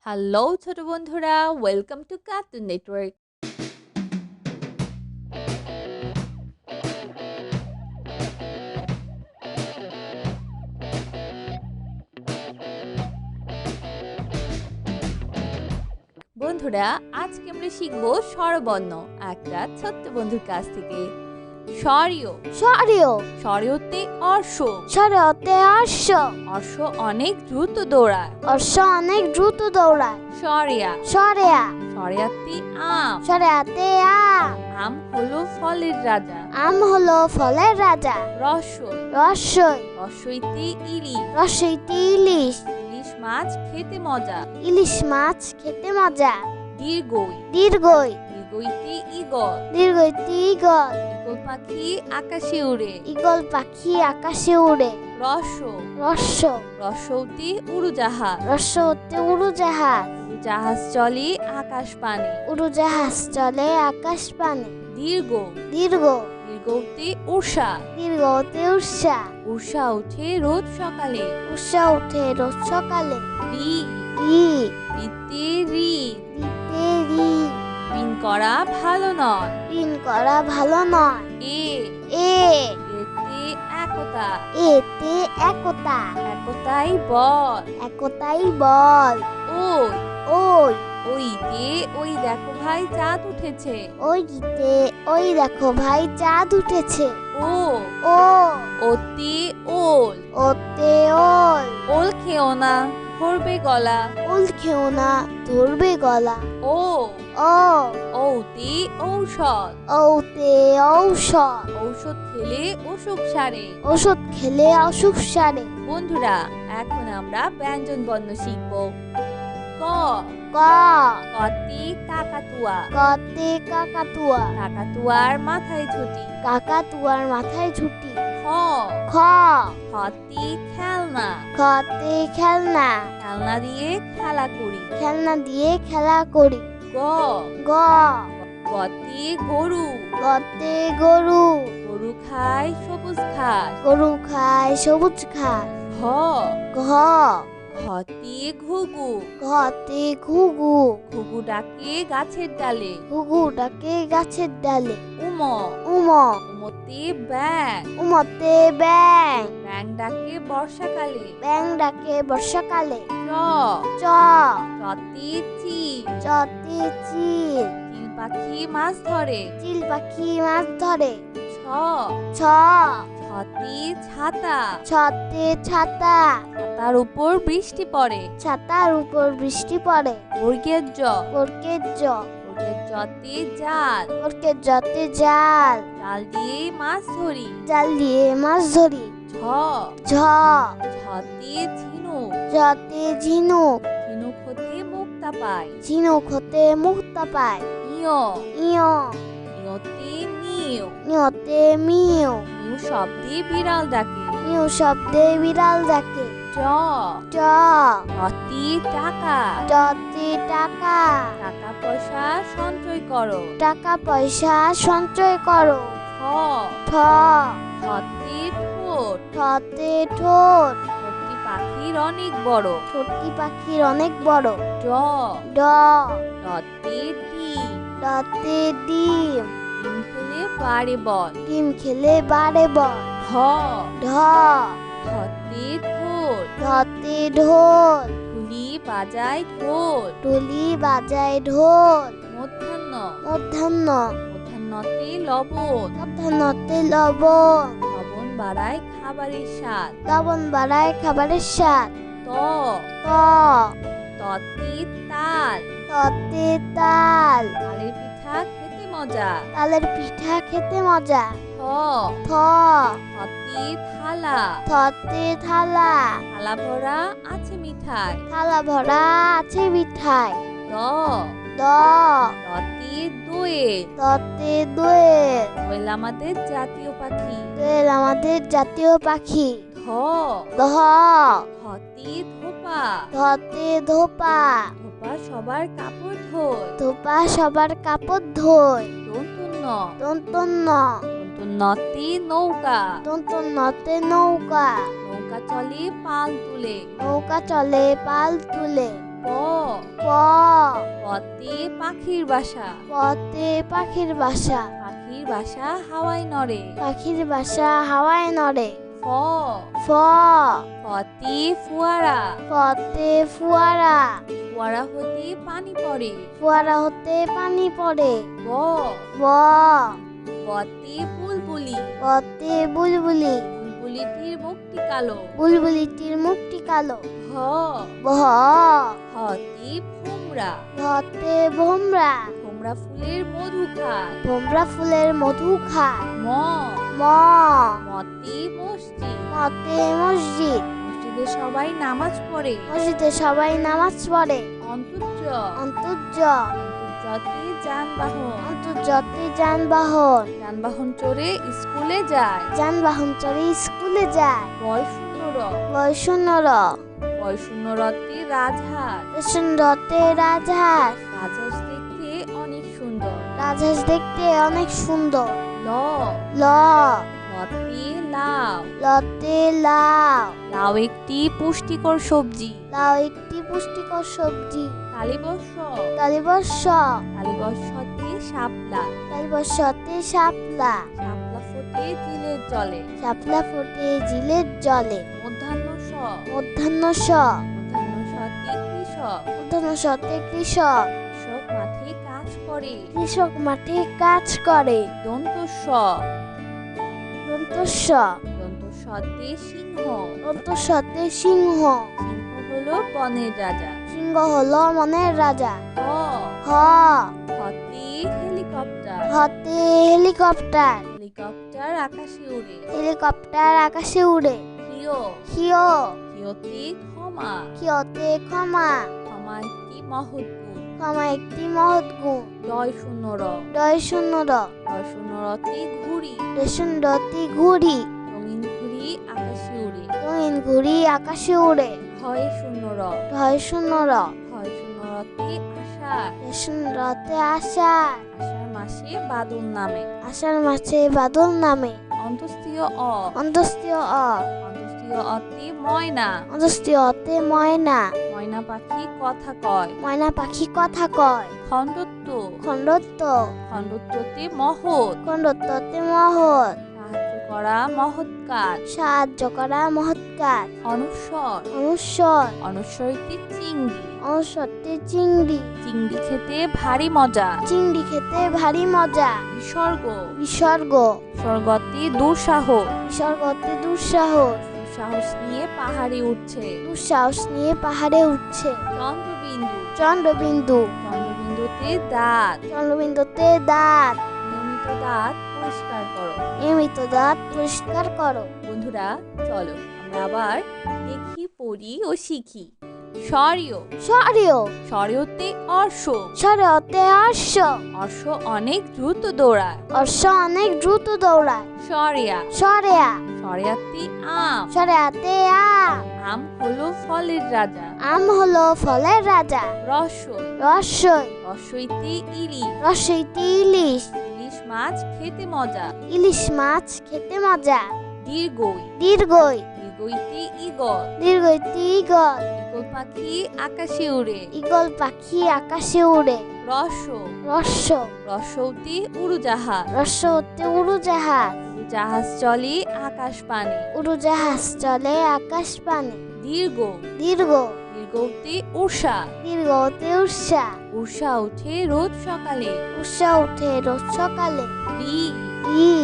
Hello ছোট বন্ধুরা, welcome to cartoon network. বন্ধুরা, আজকে আমরা শিখবো স্বরবর্ণ একটা ছোট্ট বন্ধুর কাছ থেকে। স্বরীয় সরিয় স্বরীয়তে অর্শ। সরিয়তে অশ্ব অর্শ অনেক দ্রুত দৌড়ায়। অশ্ব অনেক দ্রুত দৌড়ায়। সরিয়া সরেয়া সরিয়াতে আম। সরেয়াতে আম আম হলো ফলের রাজা। আম হলো ফলের রাজা। রসই রসই রসইতে ইলিশ। রসইতে ইলিশ ইলিশ মাছ খেতে মজা। ইলিশ মাছ খেতে মজা। দীর্ঘই দীর্ঘই দীর্ঘইতে ইগল। দীর্ঘইতে ইগল ইগল পাখি আকাশে উড়ে। ইগল পাখি আকাশে উড়ে। রস রস্য রসৌতে উড়োজাহাজ। রস্যতে উড়োজাহাজ উড়োজাহাজ চলে আকাশ পানে। উড়োজাহাজ চলে আকাশ পানে। দীর্ঘ দীর্ঘ দীর্ঘতে উষা। দীর্ঘতে উষা উষা ওঠে রোজ সকালে। উষা উঠে রোজ সকালে। রি রি রিতে ঋণ। দিতে রি ঋণ করা ভালো নয়। ঋণ করা ভালো নয়। এ এ এতে একতা। এতে একতা একতাই বল। একতাই বল। ওই ওই ওইতে ওই দেখো ভাই চাঁদ উঠেছে। ওই গীতে ওই দেখো ভাই চাঁদ উঠেছে। ও ও ওতে ওল। ওতে ওল ওল খেও না, ধরবে গলা। ওল খেও না, ধরবে গলা। ও ও ওতে ঔষধ। ওতে ঔষধ ঔষধ খেলে অসুখ সারে। ওষুধ খেলে অসুখ সারে। বন্ধুরা, এখন আমরা ব্যঞ্জন বর্ণ শিখব। ক ক কতে কাকাতুয়া। কতে কাকাতুয়া কাকাতুয়ার মাথায় ছুটি। কাকাতুয়ার মাথায় ছুটি। খ খ খতে খেলনা। খতে খেলনা খেলনা দিয়ে খেলা করি। খেলনা দিয়ে খেলা করি। গ গ গতে গরু। গতে গরু গরু খায় সবুজ ঘাস। গরু খায় সবুজ ঘাস। ঘ ঘ ঘতে ঘুঘু। ঘতে ঘুঘু ঘুঘু ডাকে গাছের ডালে। ঘুঘু ডাকে গাছের ডালে। উম উম উমতে ব্যাং। উমতে ব্যাং ব্যাং ডাকে বর্ষাকালে। ব্যাং ডাকে বর্ষাকালে। চ চ চতে চিল। চতে চিল চিল পাখি মাছ ধরে। চিল পাখি মাছ ধরে। ছ ছ ছতে ছাতা। ছতে ছাতা ছাতার উপর বৃষ্টি পড়ে। ছাতার উপর বৃষ্টি পড়ে। বর্গের জ বর্গের জ বর্গের জতে জাল। বর্গের জতে জাল জাল দিয়ে মাছ ধরি। জাল দিয়ে মাছ ধরি। ঝ ঝ ঝতে ঝিনুক। ঝতে ঝিনুক ঝিনুক হতে মুক্তা পায়। ঝিনুক হতে মুক্তা পায়। ইয় ইয় ইয়তে নিউ। নিয়তে মিউ নিউ শব্দে বিড়াল ডাকে। মিউ শব্দে বিড়াল ডাকে। ট ট টতে টাকা। টতে টাকা টাকা পয়সা সঞ্চয় করো। টাকা পয়সা সঞ্চয় করো। ঠ ঠ ঠতে ঠোঁট। ঠতে ঠোঁট ঠোঁটটি পাখির অনেক বড়। ছোট্টি পাখির অনেক বড়। ড ড ডতে ডিম। ডতে ডিম ডিম খেলে বাড়ে বল। ডিম খেলে বাড়ে বল। ঢ ঢ ঢতে ঢোল। ঢতে ঢোল ঢুলি বাজায় ঢোল। ঢুলি বাজায় ঢোল। মধ্যাহ্ন মধ্যাহ্ন মধ্যাহ্নতে লবণ। মধ্যাহ্নতে লবণ লবণ বাড়ায় খাবারের স্বাদ। লবণ বাড়ায় খাবারের স্বাদ। ত ত ততে তাল। ততে তাল তালের পিঠা খেতে মজা। তালের পিঠা খেতে মজা। থ থ থতে থালা। থতে থালা থালা ভরা আছে মিঠাই। থালা ভরা আছে মিঠাই। দ দ দতে দোয়েল। ততে দোয়েল দোয়েল আমাদের জাতীয় পাখি। দোয়েল আমাদের জাতীয় পাখি। ধ ধ ধতে ধোপা। ধতে ধোপা ধোপা সবার কাপড় ধোয়। ধোপা সবার কাপড় ধোয়। দন্তন্য দন্তন্য নতে নৌকা। দন্তন্নতে নৌকা নৌকা চলে পাল তুলে। নৌকা চলে পাল তুলে। প পতে পাখির বাসা, পতে পাখির বাসা, পাখির বাসা হাওয়ায় নড়ে। পাখির বাসা হাওয়ায় নড়ে। ফ ফ ফতে ফোয়ারা, ফতে ফুয়ারা, ফোয়ারা হতে পানি পড়ে। ফুয়ারা হতে পানি পড়ে। ব ব বতে বুলবুলি, পতে বুলবুলি, বুলবুলিটির মুখটি কালো। বুলবুলিটির মুখটি কালো। হ ভ হতে ভোমরা, ভতে ভোমরা, ভোমরা ফুলের মধু খায়। ভোমরা ফুলের মধু খায়। ম ম মতে মসজিদ, মতে মসজিদ, মসজিদে সবাই নামাজ পড়ে। মসজিদে সবাই নামাজ পড়ে। অন্তর্য অন্তর্য অন্তর্জাতে যানবাহন, অন্তর্জাতে যানবাহন, যানবাহন চড়ে স্কুলে যায়। যানবাহন চড়ে স্কুলে যায়। বয় শূন্য র, বয়শূন্যর, বয় শূন্য রতে রাজহাঁস, সুন্দরতে রাজহাঁস, রাজহাঁস দেখতে অনেক সুন্দর। রাজহাঁস দেখতে অনেক সুন্দর। ল ল লতে লাউ, লতে লাউ, লাউ একটি পুষ্টিকর সবজি। লাউ একটি পুষ্টিকর সবজি। তালিবর্ষ, তালিবর্ষ, তালিবর্ষতে শাপলা, তালিবর্ষতে শাপলা, শাপলা ফোটে জিলের জলে। শাপলা ফোটে জিলের জলে। মধ্যাহ্ন স, মধ্যাহ্ন স, মধ্যাহ্ন সতে কৃষক, মধ্যাহ্ন সতে কৃষক, কৃষক মাঠে কাজ করে। কৃষক মাঠে কাজ করে। দন্ত স, দন্ত স, দন্ত সতে সিংহ, দন্ত সতে সিংহ, সিংহ হলো বনের রাজা। সিংহ হলো মনের রাজা। হ হ হতে হেলিকপ্টার, হতে হেলিকপ্টার, হেলিকপ্টার আকাশে উড়ে। হেলিকপ্টার আকাশে উড়ে। হিয়, হিয় হিয়তে ক্ষমা, ক্ষিয়তে ক্ষমা, ক্ষমা একটি মহৎ গুণ। ক্ষমা একটি মহৎ গুণ। ডয় শূন্য র, ডয় শূন্য র, ডয় শূন্য রতে ঘুড়ি, রেশনরতি ঘুড়ি, রঙিন ঘুড়ি আকাশে উড়ে। রঙিন ঘুড়ি আকাশে উড়ে। হয় শূন্য র, ঢয় শূন্য র, হয় শূন্য রতে আষাঢ়, রেশনরতে আষাঢ়, আষাঢ় মাসে বাদল নামে। আষাঢ় মাসে বাদল নামে। অন্তস্তীয় অ, অন্তস্তীয় অ, অন্তস্তীয় অতে ময়না, অন্তস্তীয় অতে ময়না, ময়না পাখি কথা কয়। ময়না পাখি কথা কয়। খণ্ডত্ব, খণ্ডত্ব, খণ্ডত্বতে মহৎ, খণ্ডত্বতে মহৎ, সাহায্য করা মহৎ কাজ। সাহায্য করা মহৎ কাজ। অনুস্বর, অনুস্বর, অনুস্বরতে চিংড়ি, অনুস্বরতে চিংড়ি, চিংড়ি খেতে ভারী মজা। চিংড়ি খেতে ভারী মজা। বিসর্গ, বিসর্গ, বিসর্গতে দুঃসাহস, বিসর্গতে দুঃসাহস, দুঃসাহস নিয়ে পাহাড়ে উঠছে। দুঃসাহস নিয়ে পাহাড়ে উঠছে। চন্দ্রবিন্দু, চন্দ্রবিন্দু, চন্দ্রবিন্দুতে দাঁত, চন্দ্রবিন্দুতে দাঁত, নিয়মিত দাঁত পরিষ্কার করো। নিয়মিত দাঁত পরিষ্কার করো। বন্ধুরা চলো আমরা আবার দেখি, পড়ি ও শিখি। স্বরীয়, সরিয়, স্বরীয়তে অর্শ, সরিয়তে অশ্ব, অর্শ অনেক দ্রুত দৌড়ায়। অশ্ব অনেক দ্রুত দৌড়ায়। সরেয়া, সরেয়া, সরেয়াতে আম, সরেয়াতে আম, আম হলো ফলের রাজা। আম হলো ফলের রাজা। রসই, রসই, রসইতে ইলিশ, রসইতে ইলিশ, ইলিশ মাছ খেতে মজা। ইলিশ মাছ খেতে মজা। দীর্ঘই, দীর্ঘই, দীর্ঘইতে ইগল, দীর্ঘইতে ইগল, ইগল পাখি আকাশে উড়ে। ইগল পাখি আকাশে উড়ে। রস, রস্য, রসৌতে উড়োজাহাজ, রস্যতে উড়োজাহাজ, জাহাজ চলে আকাশ পানে। উড়োজাহাজ চলে আকাশ পানে। দীর্ঘ, দীর্ঘ, দীর্ঘতে উষা, দীর্ঘতে উষা, উষা ওঠে রোজ সকালে। উষা উঠে রোজ সকালে। রি, রি,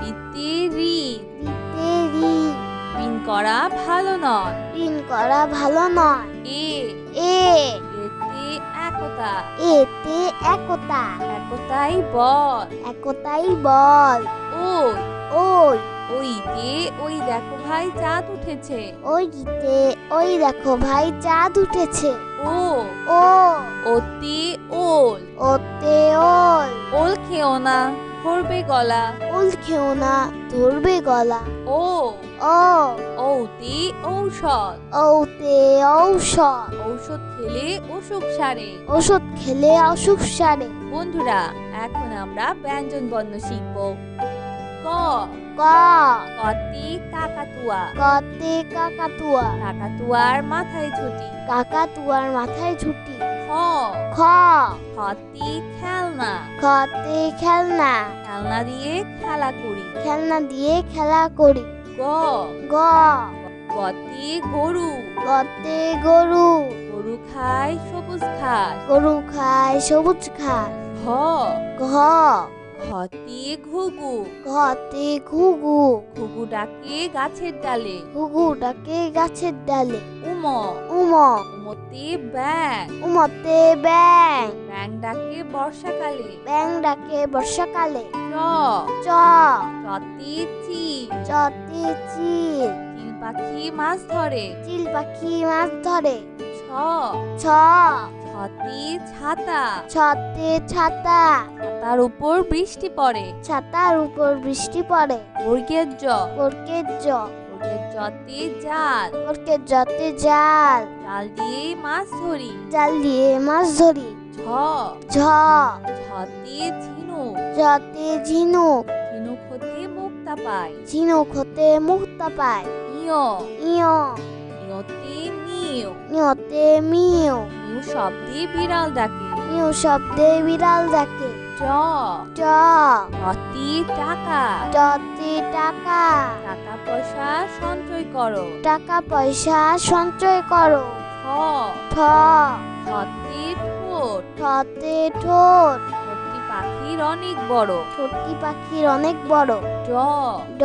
রিতে ঋণ, রিতে রি, ঋণ করা ভালো নয়। ঋণ করা ভালো নয়। এ, এ, এতে একতা, এতে একতা, একতাই বল। একতাই বল। ওই, ওই, ওইতে ওই দেখো ভাই চাঁদ উঠেছে। ওই গীতে ওই দেখো ভাই চাঁদ উঠেছে। ও, ও, ওতে ওল, ওতে ওল, ওল খেও না ধরবে গলা। ওল খেও না ধরবে গলা। ও, ও, ওতে ঔষধ, ওতে ঔষধ, ঔষধ খেলে অসুখ সারে। ওষুধ খেলে অসুখ সারে। বন্ধুরা এখন আমরা ব্যঞ্জন বর্ণ শিখব। ক, ক, কতে কাকাতুয়া, কতে কাকাতুয়া, কাকাতুয়ার মাথায় ছুটি। কাকাতুয়ার মাথায় ঝুঁটি। খ, খ খতে খেলনা, খতে খেলনা, খেলনা দিয়ে খেলা করি। খেলনা দিয়ে খেলা করি। গ গ গতে গরু, গতে গরু, গরু খায় সবুজ ঘাস। গরু খায় সবুজ ঘাস। ঘ ঘ ঘতে ঘুঘু, ঘতে ঘুঘু, ঘুঘু ডাকে গাছের ডালে। ঘুঘু ডাকে গাছের ডালে। উম উম উমতে ব্যাং, উমতে ব্যাং, ব্যাং ডাকে বর্ষাকালে। ব্যাং ডাকে বর্ষাকালে। চ চ চতে চিল, চতে চিল, চিল পাখি মাছ ধরে। চিল পাখি মাছ ধরে। ছ ছ ছতে ছাতা, ছতে ছাতা, ছাতার উপর বৃষ্টি পড়ে। ছাতার উপর বৃষ্টি পড়ে। বর্গের জ, বর্গের জ, বর্গের জতে জাল, বর্গের জতে জাল, জাল দিয়ে মাছ ধরি। জাল দিয়ে মাছ ধরি। ঝ ঝ ঝতে ঝিনুক, ঝতে ঝিনুক, ঝিনুক হতে মুক্তা পায়। ঝিনুক হতে মুক্তা পায়। ইয় ইয় ইয়তে মিউ, নিয়তে মিউ, মিউ শব্দে বিড়াল ডাকে। মিউ শব্দে বিড়াল ডাকে। ট ট টতে টাকা, টতে টাকা, টাকা পয়সা সঞ্চয় করো। টাকা পয়সা সঞ্চয় করো। ঠ ঠ ঠতে ঠোঁট, ঠতে ঠোঁট, ঠোঁটটি পাখির অনেক বড়। ঠোঁটটি পাখির অনেক বড়। ড ড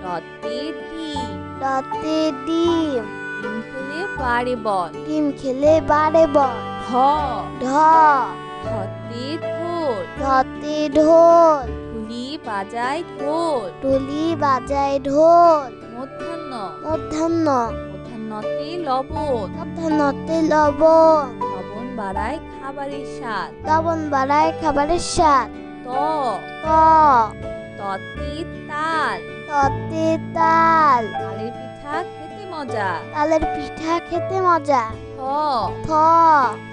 ডতে ডিম, ডতে ডিম, ডিম খেলে বাড়ে বল। ডিম খেলে বাড়ে বল। ঢ ঢ ঢতে ঢোল, ঢতে ঢোল, ঢুলি বাজায় ঢোল। ঢুলি বাজায় ঢোল। মধ্যাহ্ন মধ্যাহ্ন মধ্যাহ্নতে লবণ, মধ্যাহ্নতে লবণ, লবণ বাড়ায় খাবারের স্বাদ। লবণ বাড়ায় খাবারের স্বাদ। ত ত ততে তাল, ততে তাল, তালের পিঠা খেতে মজা। তালের পিঠা খেতে মজা। থ থ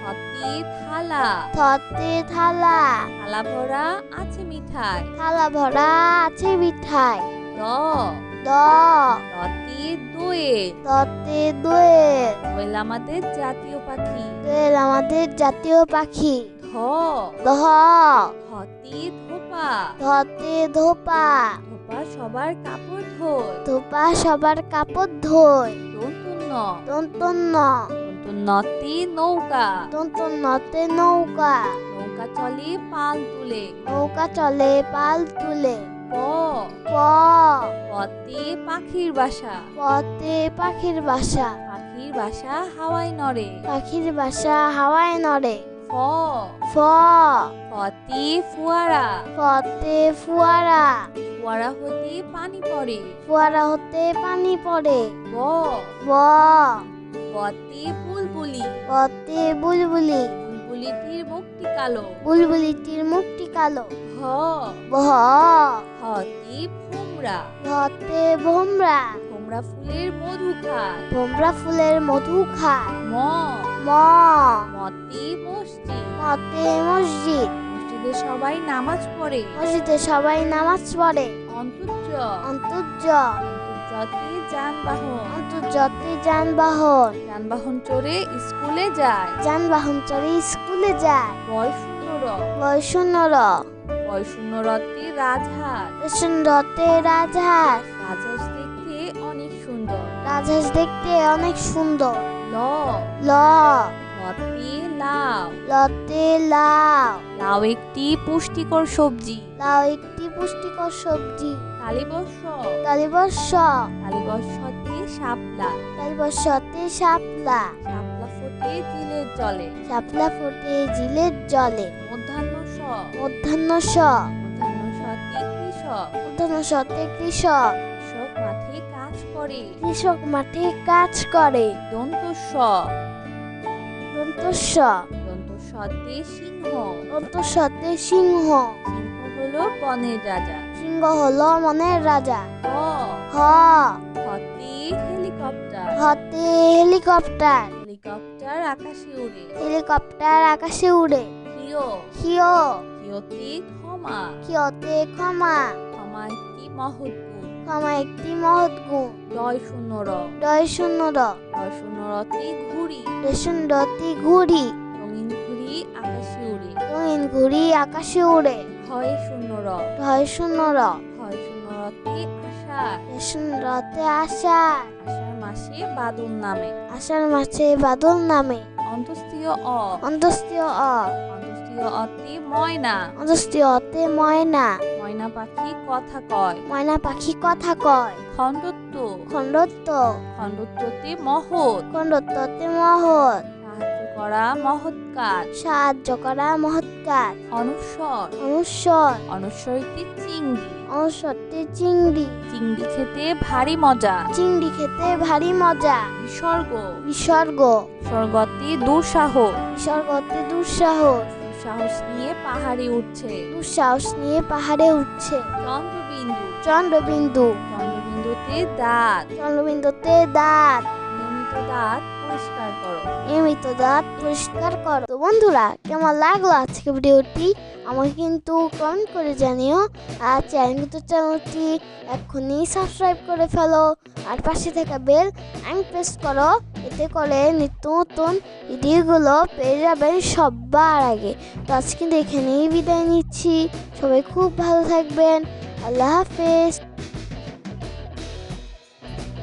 থতে থালা, থতে থালা, থালা ভরা আছে মিঠাই। থালা ভরা আছে মিঠাই। দ দ দতে দোয়েল, দতে দোয়েল, দোয়েল আমাদের জাতীয় পাখি। দোয়েল আমাদের জাতীয় পাখি। ধ ধ ধতে ধোপা, ধতে ধোপা, ধোপা সবার কাপড় ধোয়। ধোপা সবার কাপড় ধোয়। দন্তুন্ন দন্তন্য দন্তুন্নতে নৌকা, দন্তন্যতে নৌকা, নৌকা চলে পাল তুলে। নৌকা চলে পাল তুলে। প প পতে পাখির বাসা, পতে পাখির বাসা, পাখির বাসা হাওয়ায় নড়ে। পাখির বাসা হাওয়ায় নড়ে। ফ ফ ফতে ফোয়ারা, ফতে ফুয়ারা, ফোয়ারা হতে পানি পড়ে। ফুয়ারা হতে পানি পড়ে। ব ব বতে বুলবুলি, পতে বুলবুলি, বুলবুলিটির মুখটি কালো। বুলবুলিটির মুখটি কালো। হ ভ হতে ভোমরা, ভতে ভোমরা, ভোমরা ফুলের মধু খায়। ভোমরা ফুলের মধু খায়। ম ম মতে মসজিদ, মতে মসজিদ, মসজিদে সবাই নামাজ পড়ে। মসজিদে সবাই নামাজ পড়ে। অন্তর্য অন্তর্য অন্তর্যতে যানবাহন, অন্তর্যতে যানবাহন, যানবাহন চড়ে স্কুলে যায়। যানবাহন চড়ে স্কুলে যায়। বয় শূন্য র, বয়শূন্য র, বয় শূন্য রতে রাজহাঁস, রতে রাজহাঁস, রাজহাঁস দেখতে অনেক সুন্দর। রাজহাঁস দেখতে অনেক সুন্দর। ল ল লতে লাউ, লতে লাউ, লাউ একটি পুষ্টিকর সবজি। লাউ একটি পুষ্টিকর সবজি। তালিবর্ষ, তালিবর্ষ, তালিবর্ষতে শাপলা, তালিবর্ষতে শাপলা, শাপলা ফোটে জিলের জলে। শাপলা ফোটে জিলের জলে। মধ্যাহ্ন স, মধ্যাহ্ন স, মধ্যাহ্ন সতে কৃষক, মধ্যাহ্ন সতে কৃষক, কৃষক মাঠে কাজ করে। কৃষক মাঠে কাজ করে। দন্ত স, দন্তস্ব, দন্ত সতে সিংহ, দন্তস্বতে সিংহ, সিংহ হলো বনের রাজা। সিংহ হলো মনের রাজা। হ হ হতে হেলিকপ্টার, হতে হেলিকপ্টার, হেলিকপ্টার আকাশে উড়ে। হেলিকপ্টার আকাশে উড়ে। হিও হিও হিওতে ক্ষমা, ক্ষিয়তে ক্ষমা, ক্ষমা একটি মহৎ গুণ। ক্ষমা একটি মহৎ গুণ। ডয় শূন্য র, ডয় শূন্য র, ডয় শূন্য রতে ঘুড়ি, রেশনডতি ঘুড়ি, রঙিন আকাশে উড়ে। হয় শূন্য র। ঢয় শূন্য র। হয় শূন্য রতে আষাঢ়। শূন্য রতে আষাঢ়। আষাঢ় মাসে বাদল নামে। আষাঢ় মাসে বাদল নামে। অন্তস্তীয় অ। অন্তস্তীয় অ। অন্তস্তীয় অতে ময়না। অন্তস্তীয় অতে ময়না। ময়না পাখি কথা কয়। ময়না পাখি কথা কয়। খণ্ডত্ব। খণ্ডত্ব। খণ্ডত্বতে মহৎ। খণ্ডত্বতে মহৎ। সাহায্য করা মহৎ কাজ। সাহায্য করা মহৎ কাজ। অনুস্বর। অনুস্বর। অনুস্বরিতে চিংড়ি। অনুস্বরতে চিংড়ি। চিংড়ি খেতে ভারী মজা। চিংড়ি খেতে ভারী মজা। বিসর্গ। বিসর্গ। বিসর্গতে দুঃসাহস। বিসর্গতে দুঃসাহস। দুঃসাহস নিয়ে পাহাড়ে উঠছে। দুঃসাহস নিয়ে পাহাড়ে উঠছে। চন্দ্রবিন্দু। চন্দ্রবিন্দু। চন্দ্রবিন্দুতে দাঁত। চন্দ্রবিন্দুতে দাঁত। নিয়মিত দাঁত পরিষ্কার করো। নিয়মিত দাঁত পরিষ্কার করো। তো বন্ধুরা, কেমন লাগলো আজকে ভিডিওটি আমাকে কিন্তু কমেন্ট করে জানিও। আর চ্যানেলটি এক্ষুনি সাবস্ক্রাইব করে ফেলো। আর পাশে থাকা বেল প্রেস করো, এতে করে নিত্য নতুন ভিডিওগুলো পেয়ে যাবেন সবার আগে। তো আজকে এখানেই বিদায় নিচ্ছি। সবাই খুব ভালো থাকবেন। আল্লাহ হাফেজ।